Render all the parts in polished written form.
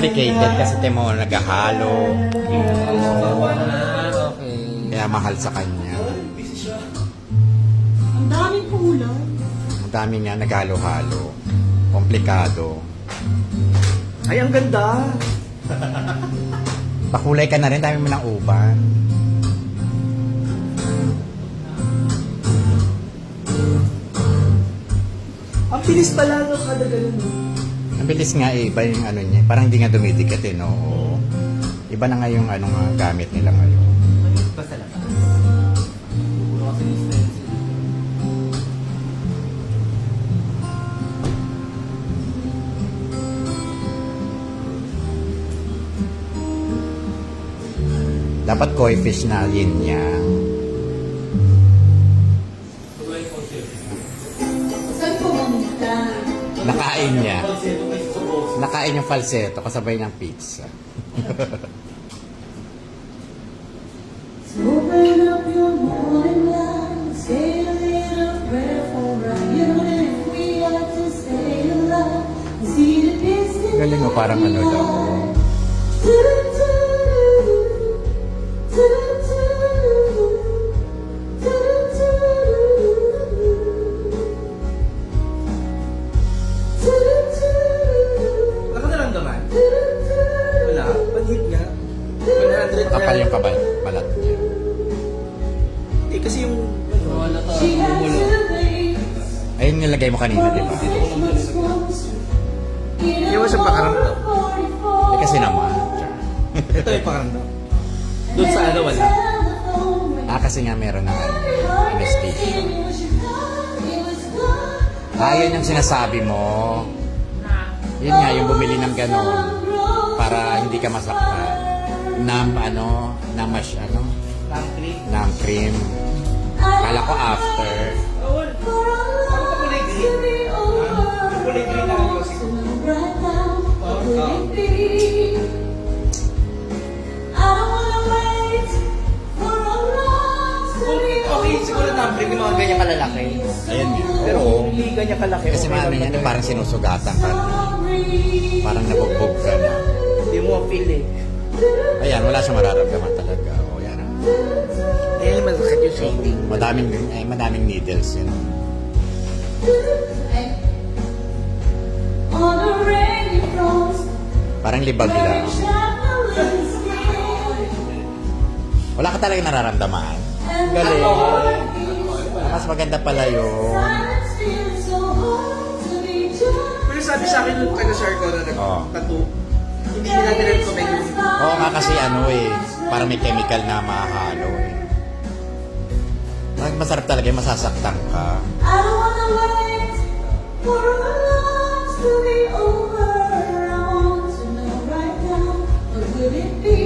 complicated kasi temo naghahalo. Okay. Kaya mahal sa kanya. Ang daming kulay. Ang dami nga naghalo-halo. Komplikado. Ay, ang ganda. Pakulay ka na rin, dami mo ng uban. Ang bilis pala no, kada ganun. Ang bilis nga eh, iba yung ano niya. Parang hindi nga dumidikit eh, no? Oo. Iba na nga yung ano nga gamit nila ngayon. Maliit pa sa labas. Puro kasi ni stencil. Dapat koi fish na yin yang. Saan pumunta? Nakain niya. Nakain yung falsetto kasabay ng pizza. So open up your morning light, say a little prayer for us. Even if we are to stay alive, see the distance. Galing mo, parang ano daw. Wala ka naramdaman? Wala? Panhit nga. 100 Kapal yung kabal, balat niya. Eh, kasi yung... Wala ka. She has to be. Ayun nilagay mo kanina, di ba? Hindi mo siya pakaramdam. Eh, kasi naman. Ito yung pakaramdam. Doon sa ano, wala. Kasi nga meron na anesthesia. Yun yung sinasabi mo. Yun nga, yung bumili ng ganon para hindi ka masaktan. Nam cream. Kala ko after. Ano pa kulay green? Kulay green na yung kasi. Okay, siguro tumbling yung mga ganyan kalalaki. Ayun nga. Pero Oo. kung hindi ganyan kalaki, Kasi okay ano lang yan, talaga. parang sinusugatan ka. Parang nabugbog ka na. Hindi mo feel eh. Ayan, wala siyang mararamdaman talaga. O yan. Ayan yung masakit yung So, shading. madaming needles yun. On a rainy frost, Parang libag lang. traveling Wala ka talaga nararamdaman. Galing. Mas maganda pala yun. Pero sabi sa akin nung taga-share ko na nag-tattoo, hindi nila nire-recommend yung Oo nga kasi ano eh, parang may chemical na mahalo eh. Masarap talaga yung masasaktan ka. I don't wanna wait for our lives to be over. I want to know right now, what will it be?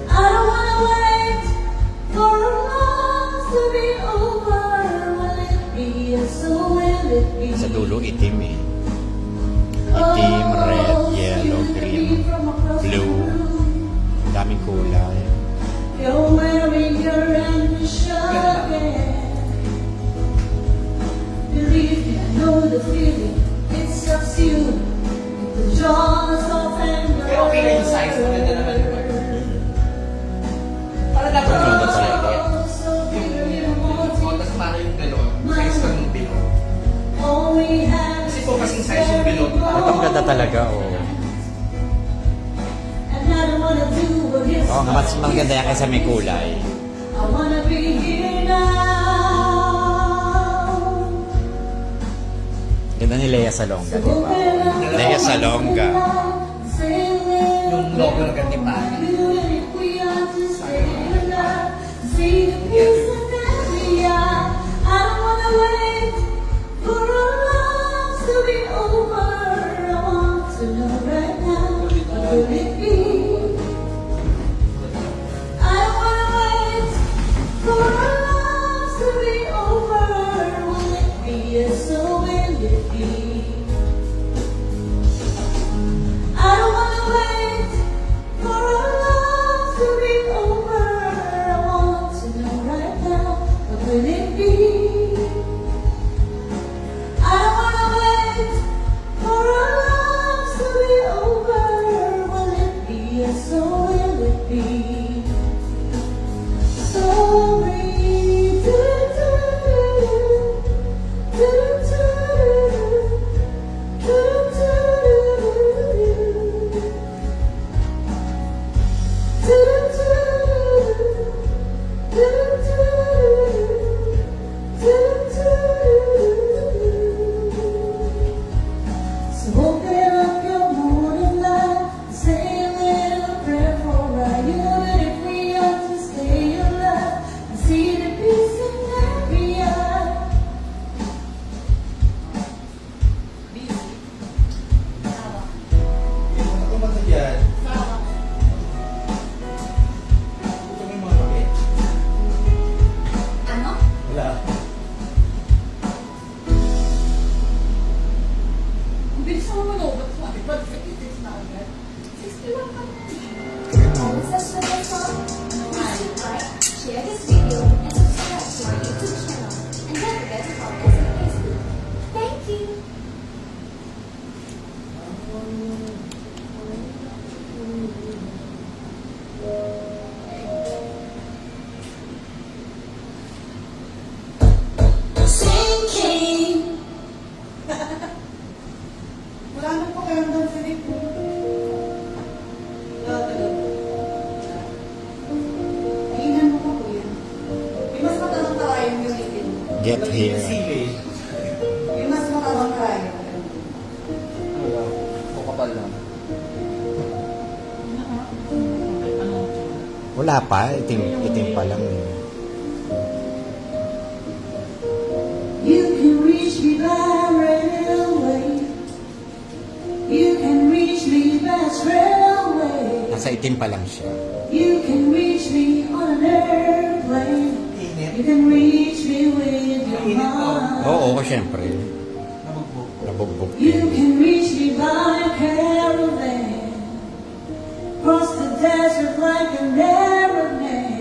I don't wanna wait for our lives to be over. Will it be? And so will it be? Sa dulo itim eh. Itim, red, yellow, green, blue. Daming kulay. You're wearing your ambition. Believe me, I know the feeling. It sucks you. The jaws of anger. Eh, okay na yung size. Maganda naman yung word. Para dapat yung Maganda mas talaga. So beautiful. tapos para yung gano'n, size lang yung bilog. All we have Kasi po kasing size yung bilog. Ito ang ganda talaga oh. and I don't wanna do what is Oo nga, mas maganda yan kaysa may kulay. I wanna be here now. Ganda ni Lea Salonga, di ba? Lea Salonga. Yung logo ng Gantimpala. So will it be? I don't wanna wait for our love to be over. I want to know right Get here. Sili. Yung mas makakakayo. O kapal lang. Wala pa, itim pa lang. You can reach me by railway. You can reach me by railway. Nasa itim pa lang siya. You can reach me on an airplane. Init. You can reach me with your mind. Oo, syempre. Nabugbog. Nabugbog You din. can reach me by caravan. Cross the desert like an Arab man.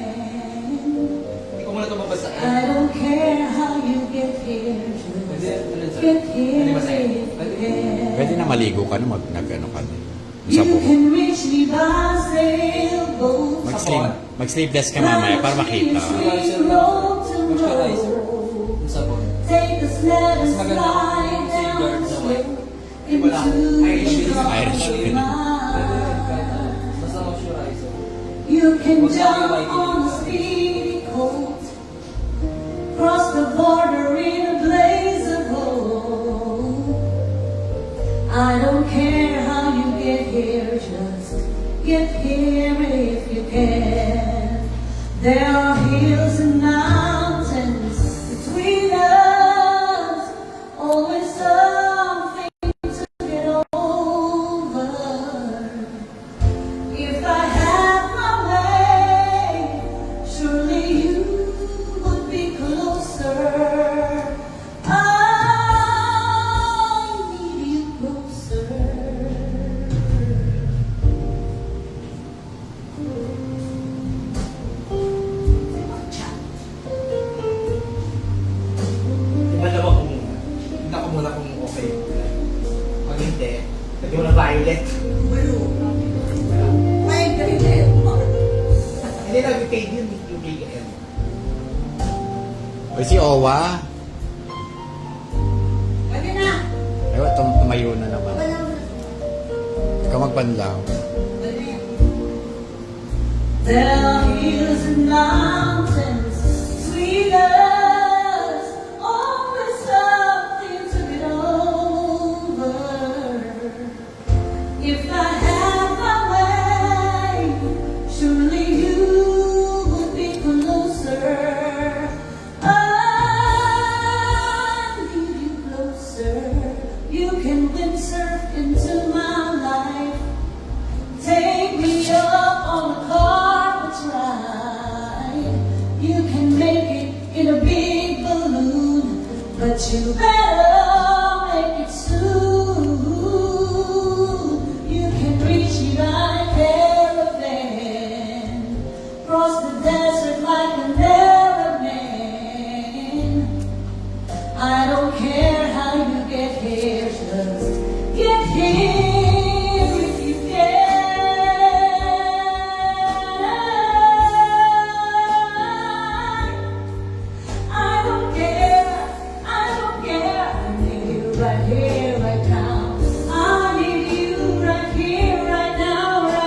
Hindi ko muna ito mabasahin. I don't care how you get here. Pwede, Just get here Pwede basahin? if you can. Pwede na maligo ka na, nag-ano ka na. Sa You buhok. can reach me by sailboat. Mag-sleeveless ka mamaya para makita. Yung sabon. Take a sled and Mas maganda slide kung down safeguard the sa slope Wala. into Irish the Spring. Irish Spring. Basta moisturizer. You can Wag lang yung jump white on a yun. speedy coat, cross the border in a blaze of gold. I don't care how you get here, just get here if you can. There are hills and mountains between us, always something to get over. If I had my way, surely you would be closer. I need you closer. Iba ko muna. Tingnan ko muna kung okay. Pag hindi, lagyan mo na violet. May ganito. Hindi nag-fade yun, yung BKM. O si Owa, Pwede na. ay, tumayo na naman. Ikaw magpanlaw. There are hills and mountains between us, always something to get over. If I had my way, surely you would be closer. I need you closer. You can windsurf into my life. Take me up on a carpet ride. You can make it in a big balloon, but you better